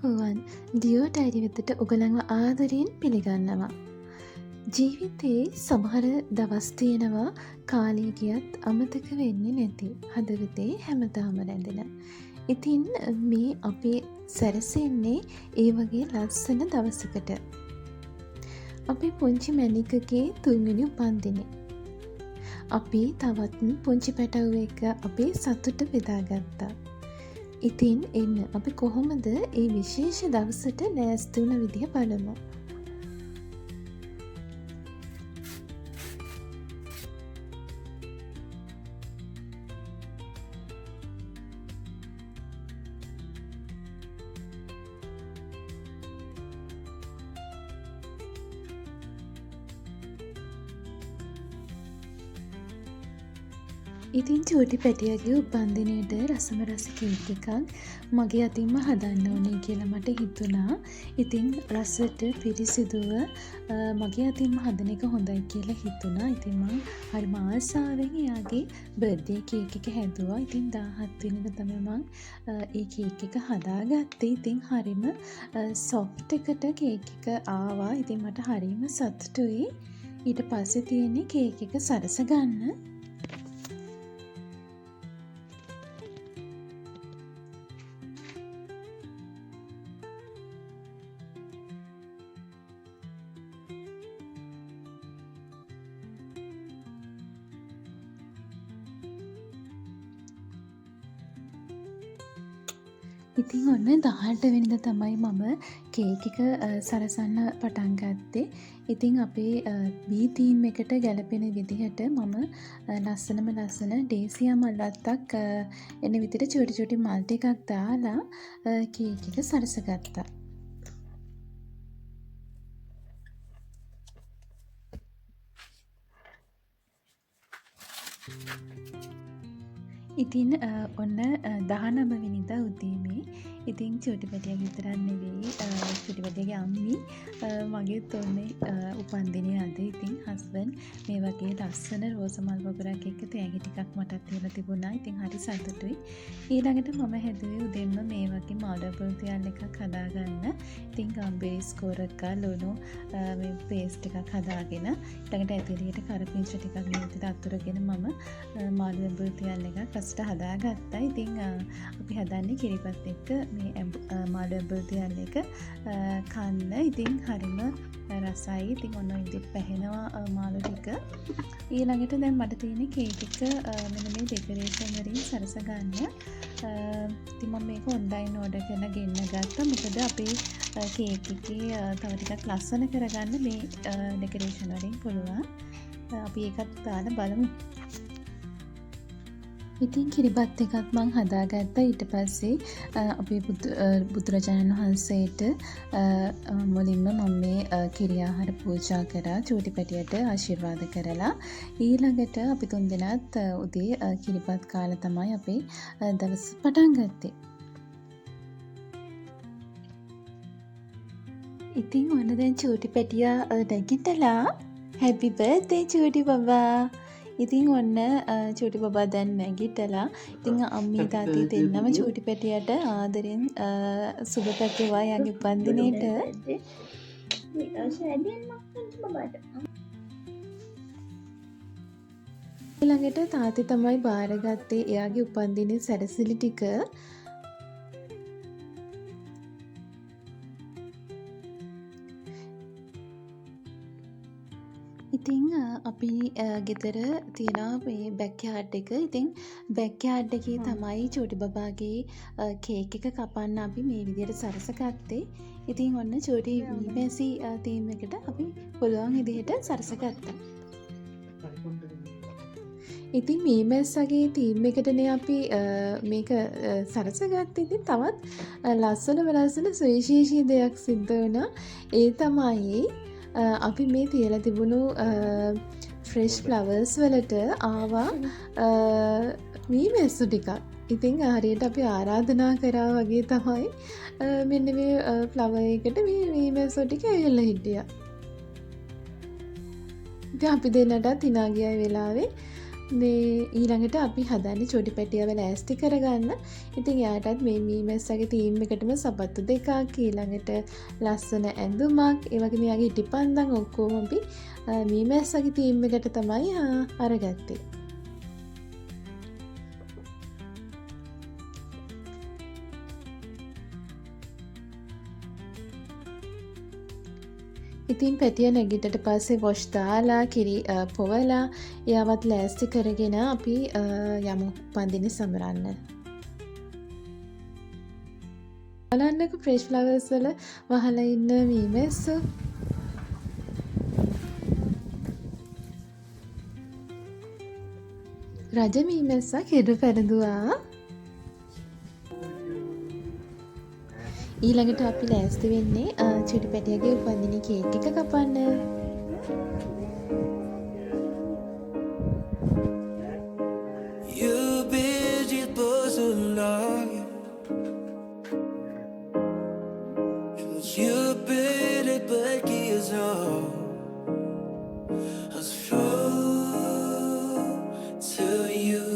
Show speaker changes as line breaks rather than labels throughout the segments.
අයිබෝවන් Dio diary වෙතට ඔගලන්ව ආදරයෙන් පිළිගන්නවා. ජීවිතයේ සමහර දවස් තියෙනවා කාලය ගියත් අමතක වෙන්නේ නැති හදවතේ හැමදාම රැඳෙන. ඉතින් මේ අපේ සැරසෙන්නේ ඒ වගේ ලස්සන දවසකට. අපේ පුංචි මැණිකගේ 3 වෙනි උපන්දිනේ. අපි තවත් පුංචි පැටව් එක අපේ සතුට බෙදාගත්තා. ඉතින් එන්න අපි කොහොමද ඒ විශේෂ දවසට ලෑස්ති වුණ විදිහ බලමු. ඉතින් චූටි පැටියගේ උපන්දිනයට රසම රස කේක් එකක් මගේ අතින්ම හදන්න ඕනේ කියලා මට හිතුණා. ඉතින් රසට පිරිසිදුව මගේ අතින්ම හදන එක හොඳයි කියලා හිතුණා. ඉතින් මම හරිම ආසාවෙන් එයාගේ බර්ත්ඩේ කේක් එක හැදුවා. ඉතින් 17 වෙනිදා තමයි මම ඒ කේක් එක හදාගත්තේ. ඉතින් හරිම සොෆ්ට් එකට කේක් එක ආවා. ඉතින් මට හරිම සතුටුයි. ඊට පස්සේ තියෙන්නේ කේක් එක සරස ගන්න. ඉතින් ඔන්න 18 වෙනිදා තමයි මම කේක් එක සරසන්න පටන් ගත්තේ. ඉතින් අපේ බී තීම් එකට ගැලපෙන විදිහට මම ලස්සන ඩේසියා මල්වත්තක් එන විදිහට චූටි මල් ටිකක් දාලා කේක් එක සරසගත්තා. ඉතින් ඔන්න 19 වෙනිදා උදේමේ ඉතින් චූටි පැටියා විතරක් නෙවෙයි චූටි පැටියාගේ අම්මි මගේත් ඔන්නේ උපන්දිනේ අද. ඉතින් හස්බන්ඩ් මේ වගේ ලස්සන රෝස මල් වගුරක් එක්ක තෑගි ටිකක් මටත් තියලා තිබුණා. ඉතින් හරි සතුටුයි. ඊළඟට මම හැදුවේ උදෙන්ම මේ වගේ මාඩබල් තියල් එකක් හදාගන්න. ඉතින් ගම්බේස් කොරක්කා ලුණු මේ පේස්ට් එකක් හදාගෙන ඊළඟට ඇතිරියට කරපිංච ටිකක් මේ විදිහට අතුරගෙන මම මාඩබල් තියල් එකක් රසට හදාගත්තා. ඉතින් අපි හදන්නේ කිරිපත් එක්ක මේ මාඩබල් තියල් එක කන්න. ඉතින් හරිම රසයි. ඉතින් ඔන්න ඉතින් පැහෙනවා මාළු ටික. ඊළඟට දැන් මට තියෙන්නේ කේක් එක මෙන්න මේ ඩෙකොරේෂන් වලින් සරස ගන්න. ඉතින් මම මේක ඔන්ලයින් ඕඩර් කරලා ගෙන්න ගත්තා. මොකද අපේ කේක් එකේ තව ටිකක් ලස්සන කරගන්න මේ ඩෙකොරේෂන් වලින් පුළුවන්. අපි ඒකත් දාලා බලමු. ඉතින් කිරිබත් එකක් මං හදාගත්තා. ඊට පස්සේ අපේ බුදුරජාණන් වහන්සේට මුලින්ම මම මේ කිරි ආහාර පූජා කරා. චූටි පැටියට ආශිර්වාද කරලා ඊළඟට අපි තුන්දෙනාත් උදේ කිරිබත් කාලා තමයි අපේ දවස පටන් ගත්තේ. ඉතින් ඔන්න දැන් චූටි පැටියා නැගිටලා හැපි බර්ත්ඩේ චූටි බබා. ඉතින් ඔන්න චූටි බබා දැන් නැගිටලා ඉතින් අම්මී තාත්තී දෙන්නම චූටි පැටියට ආදරෙන් සුබ පැතුවා යාගේ උපන්දිනේට. ඊළඟට තාත්තී තමයි බාරගත්තේ එයාගේ උපන්දිනේ සැරසිලි ටික. ඉතින් අපි ගෙදර තියෙනවා මේ බැක්යාඩ් එක. ඉතින් බැක්යාඩ් එකේ තමයි චූටි බබාගේ කේක් එක කපන්න අපි මේ විදිහට සරසගත්තේ. ඉතින් ඔන්න චූටි මීමැසි තීම් එකට අපි පුළුවන් විදිහට සරසගත්තා. ඉතින් මීමැස්සගේ තීම් එකටනේ අපි මේක සරසගත්තේ. ඉතින් තවත් ලස්සන සුවිශේෂී දෙයක් සිද්ධ වුණා. ඒ තමයි අපි මේ තියලා තිබුණු ෆ්‍රෙෂ් ෆ්ලවර්ස් වලට ආවා මීමැස්සු ටිකක්. ඉතින් හරියට අපි ආරාධනා කරා වගේ තමයි මෙන්න මේ ෆ්ලවර් එකට මේ මීමැස්සු ටික ඇවිල්ලා හිටියා. ඉතින් අපි දෙන්නටත් hina ගිය වෙලාවේ මේ ඊළඟට අපි හදන්නේ චුටි පැටියව ලෑස්ති කරගන්න. ඉතින් එයාටත් මේ මීමැස්සගේ තීම් එකටම සපත්තු දෙකක්, ඊළඟට ලස්සන ඇඳුමක්, ඒ වගේම එයාගේ ඉටිපන්දම් ඔක්කොම අපි මීමැස්සගේ තීම් එකට තමයි අරගත්තේ. ඉතින් පැටිය නැගිටට පස්සේ වොෂ් දාලා කිරි පොවලා එයාවත් ලෑස්ති කරගෙන අපි යමු උපන්දිනේ සමරන්න. බලන්නකො ෆ්‍රෙෂ් ෆ්ලවර්ස් වල වහලා ඉන්න මීමැස්සෝ. රජ මීමැස්සා හෙඩු පැරදුවා. ඊළඟට අපි ලෑස්ති වෙන්නේ චුටි පැටියගේ උපන්දිනේ කේක් එක කපන්න.
You've been just for so long. You've been a black years old. I was true to you.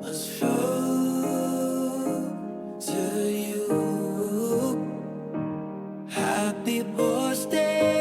I was true to you. Happy birthday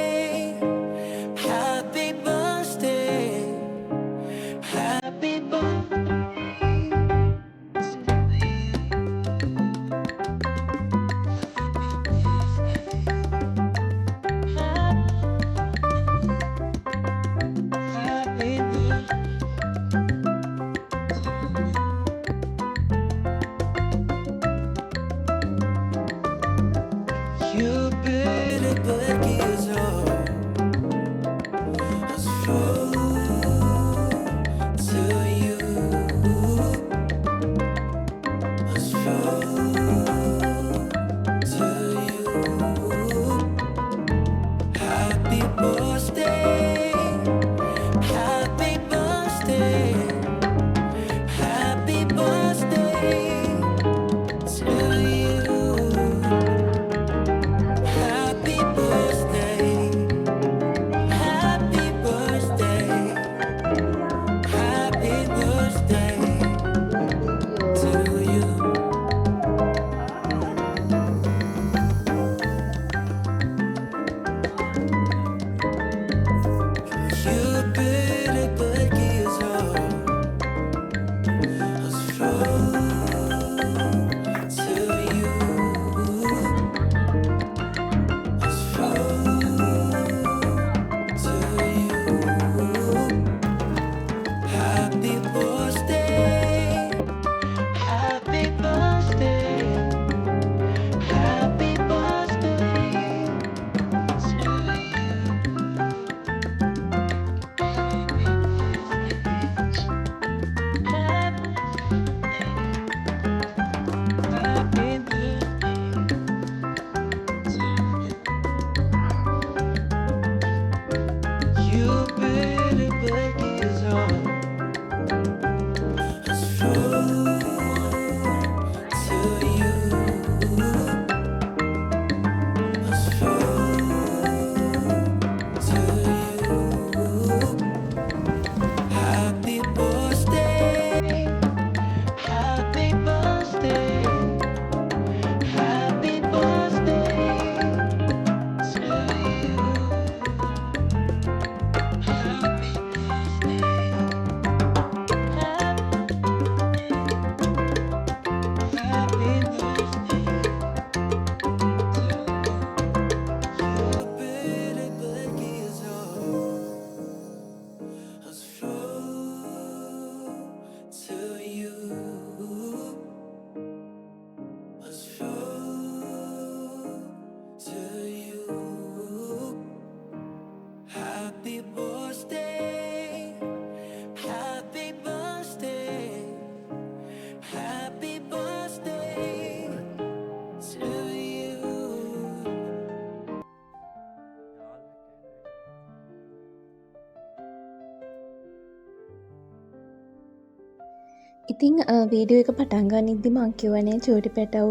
ඉතිං වීඩියෝ එක පටන් ගනිද්දි මං කියවනේ චූටි පැටව්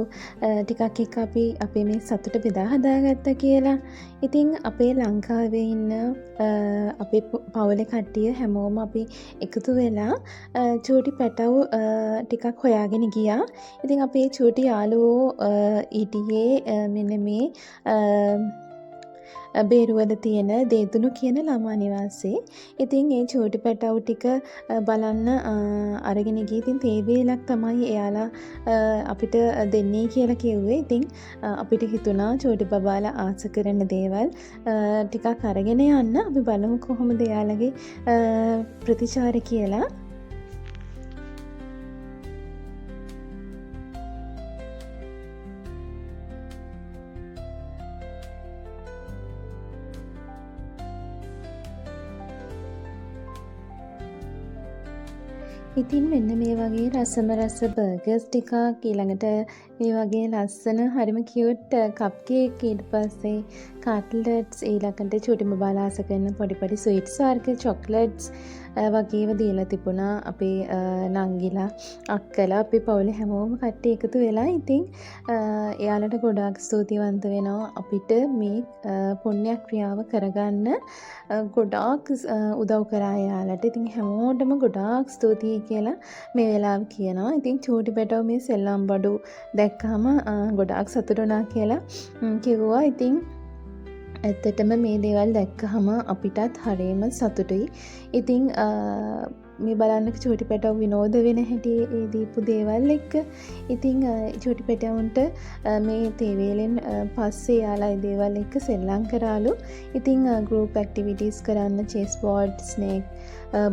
ටිකක් එක්ක අපි අපේ මේ සතුට බෙදා හදාගත්තා කියලා. ඉතිං අපේ ලංකාවේ ඉන්න අපේ පවුලේ කට්ටිය හැමෝම අපි එකතු වෙලා චූටි පැටව් ටිකක් හොයාගෙන ගියා. ඉතිං අපේ චූටි යාළුවෝ හිටියේ මෙන්න මේ බේරුවල තියෙන දේදුණු කියන ළමා නිවාසේ. ඉතින් ඒ චූටි පැටව් ටික බලන්න අරගෙන ගිහින් ඉතින් තේ වේලක් තමයි එයාලා අපිට දෙන්නේ කියලා කිව්වේ. ඉතින් අපිට හිතුණා චූටි බබාලා ආස කරන දේවල් ටිකක් අරගෙන යන්න. අපි බලමු කොහොමද එයාලගේ ප්‍රතිචාර කියලා. ඉතින් මෙන්න මේ වගේ රසම රස බර්ගර්ස් ටිකක් ඊළඟට මේ වගේ ලස්සන හරිම කියුට් කප් කේක් ඊට පස්සේ කට්ලට්ස් ඊළඟට චූටි බබාලා ආස කරන පොඩි පොඩි ස්වීට්ස් වර්ග චොක්ලට්ස් වගේම දීලා තිබුණා අපේ නංගිලා අක්කලා අපේ පවුලේ හැමෝම කට්ටිය එකතු වෙලා. ඉතින් එයාලට ගොඩාක් ස්තුතිවන්ත වෙනවා අපිට මේ පුණ්‍ය ක්‍රියාව කරගන්න ගොඩාක් උදව් කරා එයාලට. ඉතින් හැමෝටම ගොඩාක් ස්තුතියි කියලා මේ වෙලාව කියනවා. ඉතින් චූටි පැටව මේ සෙල්ලම් බඩු දැක්කම ගොඩාක් සතුටු වුණා කියලා කිව්වා. ඉතින් ඇත්තටම මේ දේවල් දැක්කහම අපිටත් හරිම සතුටුයි. ඉතින් මේ බලන්න චූටි පැටව් විනෝද වෙන හැටි ඒ දීපු දේවල් එක්ක. ඉතින් චූටි පැටවුන්ට මේ තේ වේලෙන් පස්සේ යාලා ඒ දේවල් එක්ක සෙල්ලම් කරාලු. ඉතින් ගෲප් ඇක්ටිවිටීස් කරන්න චෙස් බෝඩ්, ස්නේක්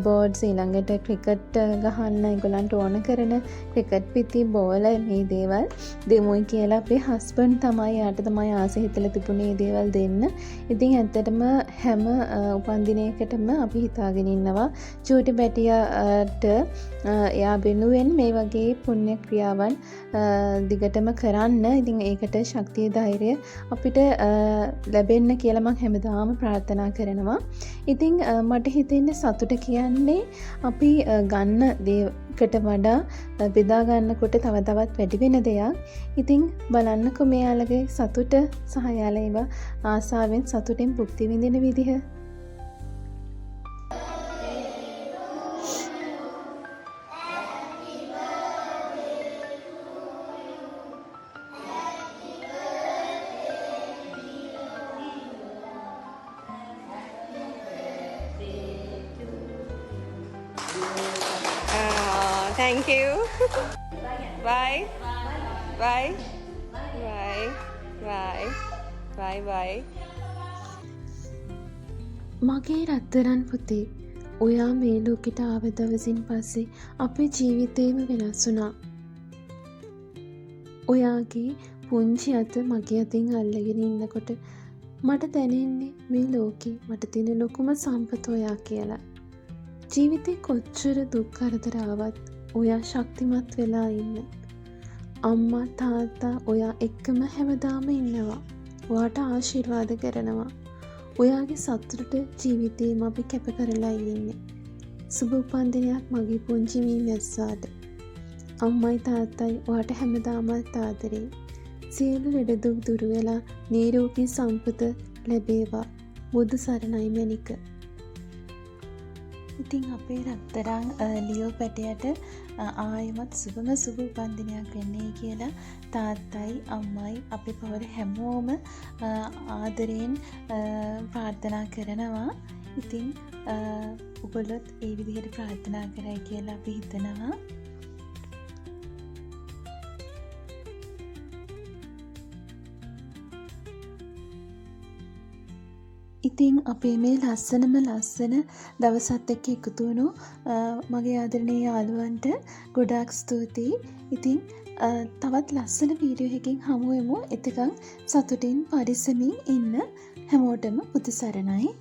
බෝඩ්ස් ඊළඟට ක්‍රිකට් ගහන්න ඒගොල්ලන්ට ඕන කරන ක්‍රිකට් පිටි බෝල මේ දේවල් දෙමුයි කියලා අපේ හස්බන්ඩ් තමයි යාට තමයි ආස හිතලා තිබුණේ මේ දේවල් දෙන්න. ඉතින් ඇත්තටම හැම උපන්දිනයකටම අපි හිතාගෙන ඉන්නවා චූටි පැටියාට එයා වෙනුවෙන් මේ වගේ පුණ්‍ය ක්‍රියාවන් දිගටම කරන්න. ඉතින් ඒකට ශක්තිය ධෛර්යය අපිට ලැබෙන්න කියලා මම හැමදාම ප්‍රාර්ථනා කරනවා. ඉතින් මට හිතෙන්නේ සතුට කියන්නේ අපි ගන්න දේකට වඩා බෙදා ගන්නකොට තව තවත් වැඩි වෙන දෙයක්. ඉතින් බලන්නකො මෙයාලගේ සතුට සහ යාලා ඒවා ආසාවෙන් සතුටෙන් භුක්ති විඳින විදිහ.
Thank you. Bye. Bye. Bye. Bye. Bye. Bye.
මගේ රත්තරන් පුතේ, ඔයා මේ ලෝකෙට ආව දවසින් පස්සේ අපේ ජීවිතේම වෙනස් වුණා. ඔයාගේ පුංචි අත මගේ අතින් අල්ලගෙන ඉන්නකොට මට දැනෙන්නේ මේ ලෝකේ මට තියෙන ලොකුම සම්පත ඔයා කියලා. ජීවිතේ කොච්චර දුක් කරදර ආවත් ඔයා ශක්තිමත් වෙලා ඉන්න. අම්මා තාත්තා ඔයා එක්කම හැමදාම ඉන්නවා. ඔයාට ආශිර්වාද කරනවා. ඔයාගේ සතුටට ජීවිතේම අපි කැප කරලා ඉන්නේ. සුබ උපන්දිනයක් මගේ පුංචි මී මැස්සාට. අම්මයි තාත්තයි ඔයාට හැමදාමත් ආදරේ. සියලු ලෙඩ දුක් දුරු වෙලා නිරෝගී සම්පත ලැබේවා. බුදු සරණයි මැනික. ඉතින් අපේ රත්තරන් ලියෝ පැටයට ආයෙමත් සුබම සුබ උපන්දිනයක් වෙන්නේ කියලා තාත්තයි අම්මයි අපේ පවුල හැමෝම ආදරයෙන් ප්‍රාර්ථනා කරනවා. ඉතින් ඔයගොල්ලොත් ඒ විදිහට ප්‍රාර්ථනා කරයි කියලා අපි හිතනවා. ඉතින් අපේ මේ ලස්සනම ලස්සන දවසත් එක්ක එකතු වුණු මගේ ආදරණීය යාළුවන්ට ගොඩාක් ස්තුතියි. ඉතින් තවත් ලස්සන වීඩියෝ එකකින් හමු වෙමු. එතකන් සතුටින් පරිස්සමින් ඉන්න හැමෝටම බුදු සරණයි.